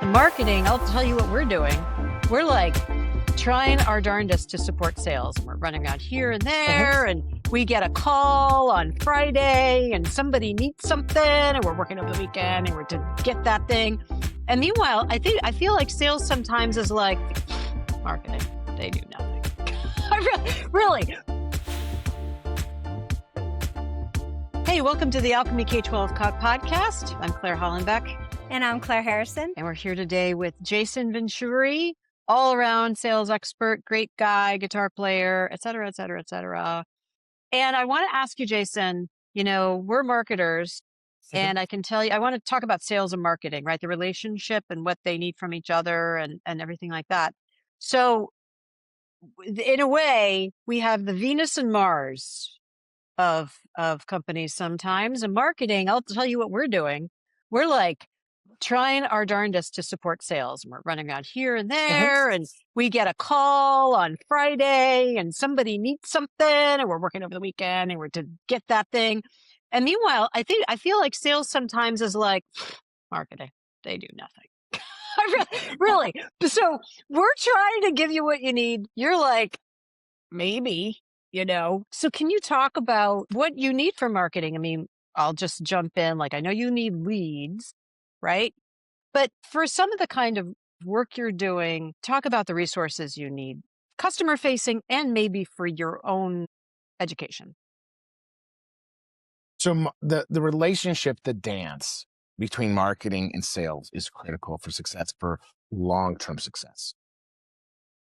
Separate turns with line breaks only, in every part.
Marketing, I'll tell you what we're doing. We're like trying our darndest to support sales. We're running around here and there, and we get a call on Friday, and somebody needs something, and we're working over the weekend, and we're to get that thing. And meanwhile, I feel like sales sometimes is like marketing. They do nothing. Really. Hey, welcome to the Alchemy K-12 podcast. I'm Clare Hollenbeck.
And I'm Claire Harrison.
And we're here today with Jason Venturi, all-around sales expert, great guy, guitar player, et cetera, et cetera, et cetera. And I want to ask you, Jason, we're marketers, and I can tell you, I want to talk about sales and marketing, right? The relationship and what they need from each other and everything like that. So in a way, we have the Venus and Mars of companies sometimes. And marketing, I'll tell you what we're doing. We're like trying our darndest to support sales. And we're running around here and there, and we get a call on Friday, and somebody needs something, and we're working over the weekend, and we're to get that thing. And meanwhile, I feel like sales sometimes is like marketing. They do nothing. Really. So we're trying to give you what you need. You're like, maybe, So can you talk about what you need for marketing? I mean, I'll just jump in. Like, I know you need leads, right? But for some of the kind of work you're doing, talk about the resources you need, customer facing, and maybe for your own education.
So the relationship, the dance between marketing and sales is critical for success, for long-term success.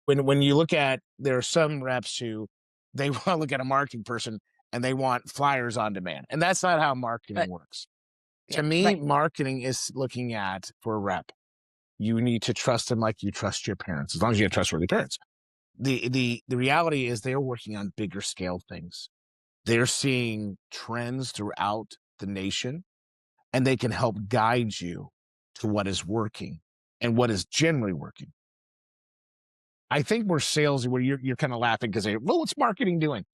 When you look at, there are some reps who they want to look at a marketing person and they want flyers on demand. And that's not how marketing works. To me, marketing is looking at, for a rep, you need to trust them like you trust your parents, as long as you have trustworthy parents. The reality is they're working on bigger scale things. They're seeing trends throughout the nation, and they can help guide you to what is working and what is generally working. I think we're salesy, where you're kind of laughing because what's marketing doing?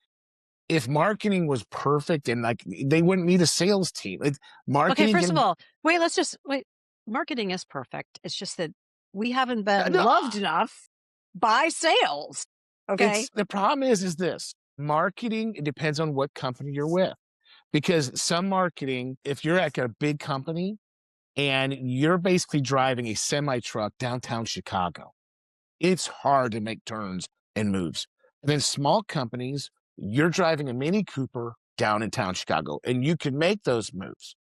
If marketing was perfect and they wouldn't need a sales team. Marketing.
Okay, first of all, wait. Marketing is perfect. It's just that we haven't been loved enough by sales. Okay.
The problem is this: marketing, it depends on what company you're with, because some marketing, if you're at a big company and you're basically driving a semi truck downtown Chicago, it's hard to make turns and moves. And then small companies, you're driving a Mini Cooper down in town Chicago, and you can make those moves.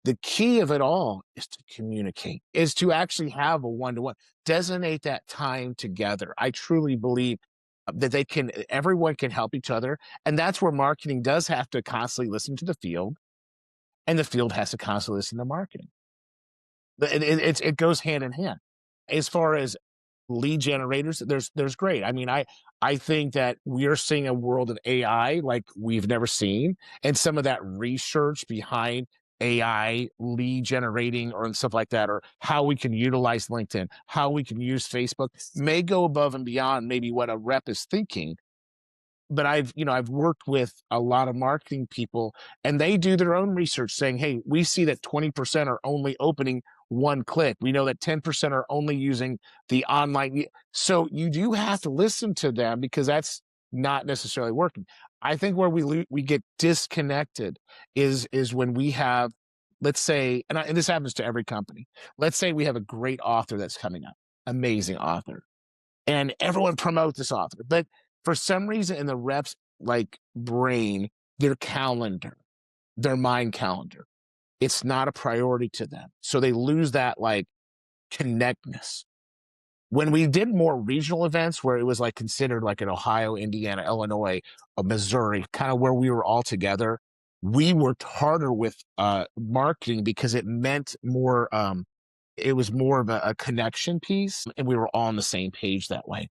The key of it all is to communicate, is to actually have a one-to-one, designate that time together. I truly believe that everyone can help each other. And that's where marketing does have to constantly listen to the field, and the field has to constantly listen to marketing. It goes hand in hand. As far as lead generators, there's great. I mean, I think that we are seeing a world of AI like we've never seen, and some of that research behind AI lead generating or stuff like that, or how we can utilize LinkedIn, how we can use Facebook, may go above and beyond maybe what a rep is thinking. But I've worked with a lot of marketing people, and they do their own research saying, hey, we see that 20% are only opening one click. We know that 10% are only using the online. So you do have to listen to them, because that's not necessarily working. I think where we get disconnected is when we have, let's say, and this happens to every company. Let's say we have a great author that's coming up, amazing author, and everyone promotes this author. But for some reason in the reps brain, their calendar, their mind calendar, it's not a priority to them. So they lose that connectness. When we did more regional events where it was considered an Ohio, Indiana, Illinois, Missouri, kind of where we were all together, we worked harder with marketing, because it meant more, it was more of a connection piece, and we were all on the same page that way.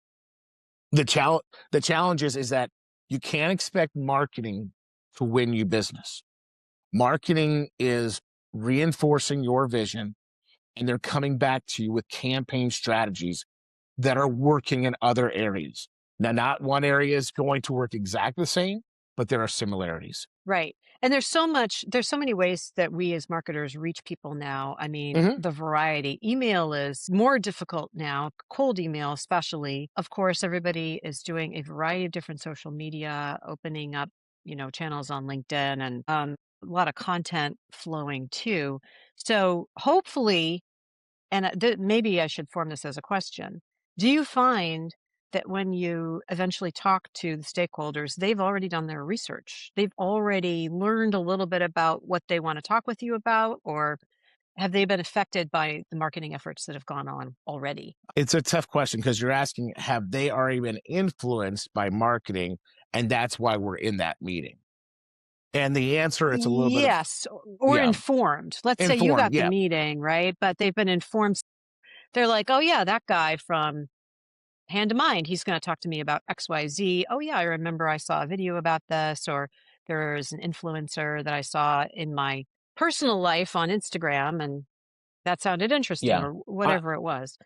The challenge is that you can't expect marketing to win you business. Marketing is reinforcing your vision, and they're coming back to you with campaign strategies that are working in other areas. Now, not one area is going to work exactly the same, but there are similarities.
Right. And there's so many ways that we as marketers reach people now. I mean,
Hmm.
the variety. Email is more difficult now, cold email especially. Of course, everybody is doing a variety of different social media, opening up, channels on LinkedIn and a lot of content flowing too. So hopefully, and maybe I should form this as a question. Do you find that when you eventually talk to the stakeholders, they've already done their research? They've already learned a little bit about what they want to talk with you about, or have they been affected by the marketing efforts that have gone on already?
It's a tough question because you're asking, have they already been influenced by marketing? And that's why we're in that meeting. And the answer, it's a little bit of,
Yes, or
yeah,
informed. Let's say you
informed.
got the
Yeah.
meeting, right? But they've been informed. They're like, oh, yeah, that guy from Hand to Mind, he's going to talk to me about XYZ. Oh, yeah, I remember I saw a video about this, or there's an influencer that I saw in my personal life on Instagram, and that sounded interesting,
Yeah.
or
I,
whatever it was.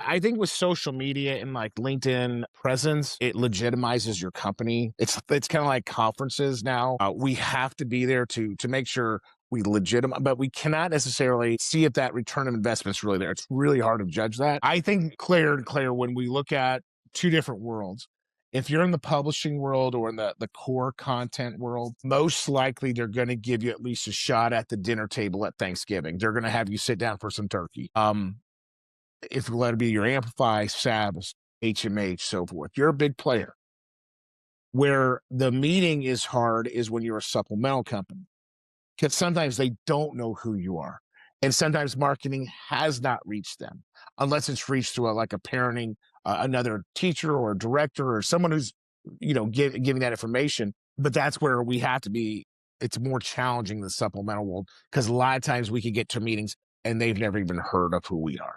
I think with social media and like LinkedIn presence, it legitimizes your company. It's kind of like conferences now. We have to be there to make sure we legitimize, but we cannot necessarily see if that return of investment is really there. It's really hard to judge that. I think Claire, when we look at two different worlds, if you're in the publishing world or in the core content world, most likely they're going to give you at least a shot at the dinner table at Thanksgiving. They're going to have you sit down for some turkey. If you let it be your Amplify, Sabs, HMH, so forth. You're a big player. Where the meeting is hard is when you're a supplemental company, because sometimes they don't know who you are. And sometimes marketing has not reached them unless it's reached through like a parenting, another teacher or a director or someone who's, giving that information. But that's where we have to be. It's more challenging in the supplemental world because a lot of times we could get to meetings and they've never even heard of who we are.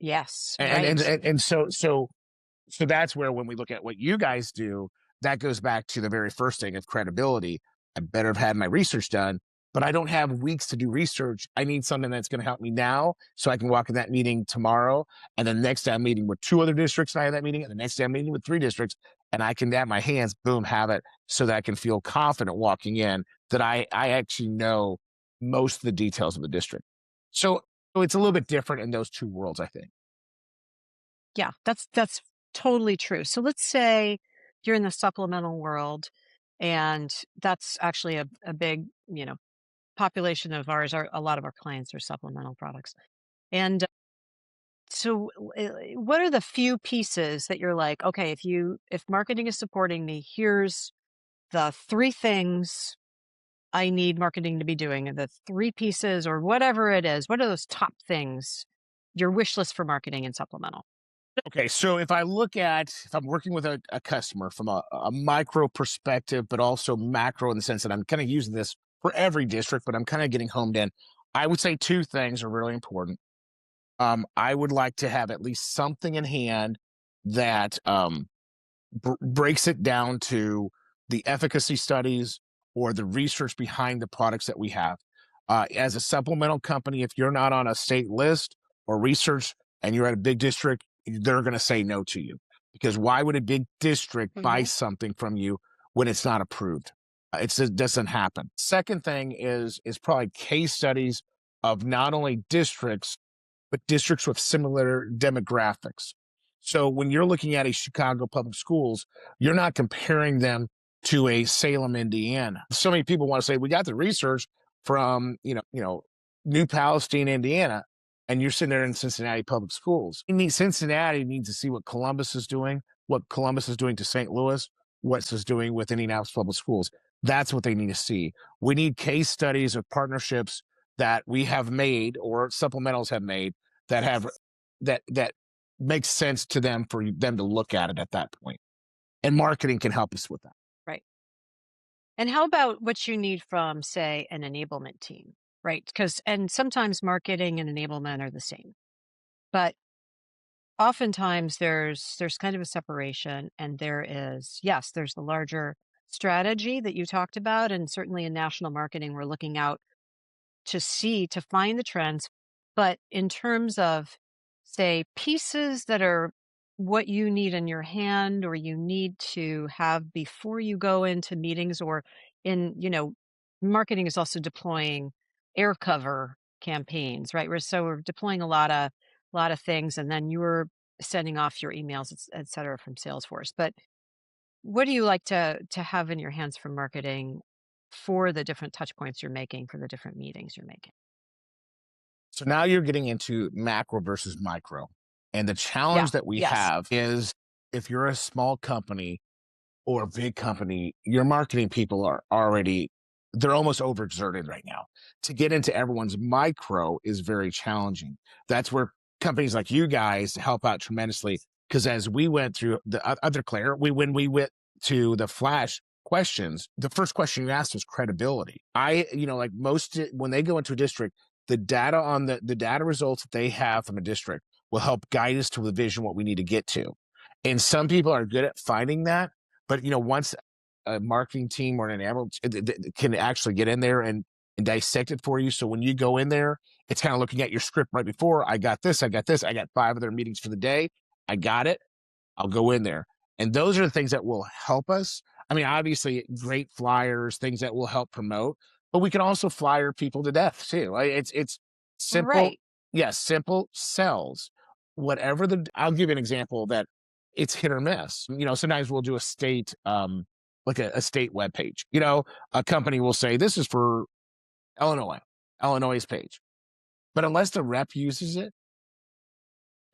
Yes,
And and
right.
and, and so that's where when we look at what you guys do, that goes back to the very first thing of credibility. I better have had my research done, but I don't have weeks to do research. I need something that's going to help me now so I can walk in that meeting tomorrow. And then the next day I'm meeting with two other districts and I have that meeting. And the next day I'm meeting with three districts and I can, at my hands, boom, have it so that I can feel confident walking in that I actually know most of the details of the district. So it's a little bit different in those two worlds, I think.
Yeah, that's totally true. So let's say you're in the supplemental world, and that's actually a big, population of ours. A lot of our clients are supplemental products. And so, what are the few pieces that you're like, okay, if marketing is supporting me, here's the three things I need marketing to be doing, and the three pieces or whatever it is. What are those top things? Your wish list for marketing and supplemental.
Okay, so if I'm working with a customer from a micro perspective, but also macro in the sense that I'm kind of using this for every district, but I'm kind of getting homed in, I would say two things are really important. I would like to have at least something in hand that breaks it down to the efficacy studies or the research behind the products that we have. As a supplemental company, if you're not on a state list or research and you're at a big district, they're going to say no to you because why would a big district buy
Hmm.
something from you when it's not approved? It doesn't happen. Second thing is probably case studies of not only districts but districts with similar demographics. So when you're looking at a Chicago public schools, you're not comparing them to a Salem, Indiana. So many people want to say we got the research from New Palestine, Indiana, and you're sitting there in Cincinnati public schools. Cincinnati needs to see what Columbus is doing, what Columbus is doing to St. Louis, what is doing with Indianapolis public schools. That's what they need to see. We need case studies of partnerships that we have made or supplementals have made that have that makes sense to them for them to look at it at that point. And marketing can help us with that.
Right. And how about what you need from, say, an enablement team, right? And sometimes marketing and enablement are the same, but oftentimes there's kind of a separation, and yes, there's the larger strategy that you talked about, and certainly in national marketing, we're looking out to find the trends. But in terms of, say, pieces that are what you need in your hand or you need to have before you go into meetings or in, marketing is also deploying air cover campaigns, right? We're deploying a lot of things and then you're sending off your emails, et cetera, from Salesforce. But what do you like to have in your hands for marketing for the different touch points you're making, for the different meetings you're making?
So now you're getting into macro versus micro. And the
Yeah.
challenge that we
Yes.
have is if you're a small company or a big company, your marketing people are already, they're almost overexerted right now. To get into everyone's micro is very challenging. That's where companies like you guys help out tremendously. Because as we went through the other Claire, when we went to the flash questions, the first question you asked was credibility. Like when they go into a district, the data on the data results that they have from a district will help guide us to the vision, what we need to get to. And some people are good at finding that, but once a marketing team or an enablement can actually get in there and dissect it for you. So when you go in there, it's kind of looking at your script right before. I got this, I got this, I got 5 other meetings for the day. I got it. I'll go in there. And those are the things that will help us. I mean, obviously, great flyers, things that will help promote, but we can also flyer people to death too. It's simple.
Right.
Yes, simple sells. I'll give you an example that it's hit or miss. Sometimes we'll do a state, like a state web page. A company will say this is for Illinois' page, but unless the rep uses it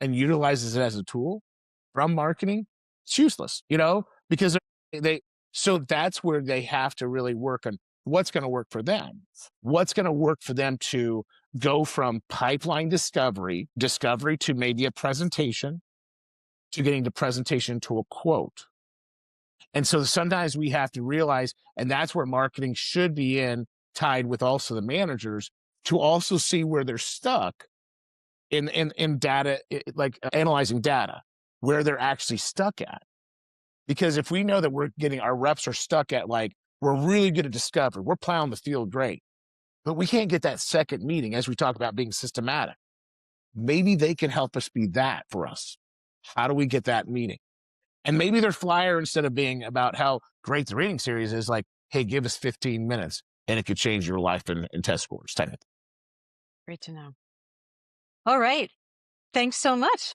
and utilizes it as a tool from marketing, it's useless, because they, so that's where they have to really work on what's going to work for them. What's going to work for them to go from pipeline discovery to maybe a presentation to getting the presentation to a quote. And so sometimes we have to realize, and that's where marketing should be tied with also the managers to also see where they're stuck in data, like analyzing data, where they're actually stuck at. Because if we know that our reps are stuck at we're really good at discovery, we're plowing the field great, but we can't get that second meeting as we talk about being systematic. Maybe they can help us be that for us. How do we get that meeting? And maybe their flyer, instead of being about how great the reading series is, like, hey, give us 15 minutes and it could change your life in test scores.
Great to know. All right. Thanks so much.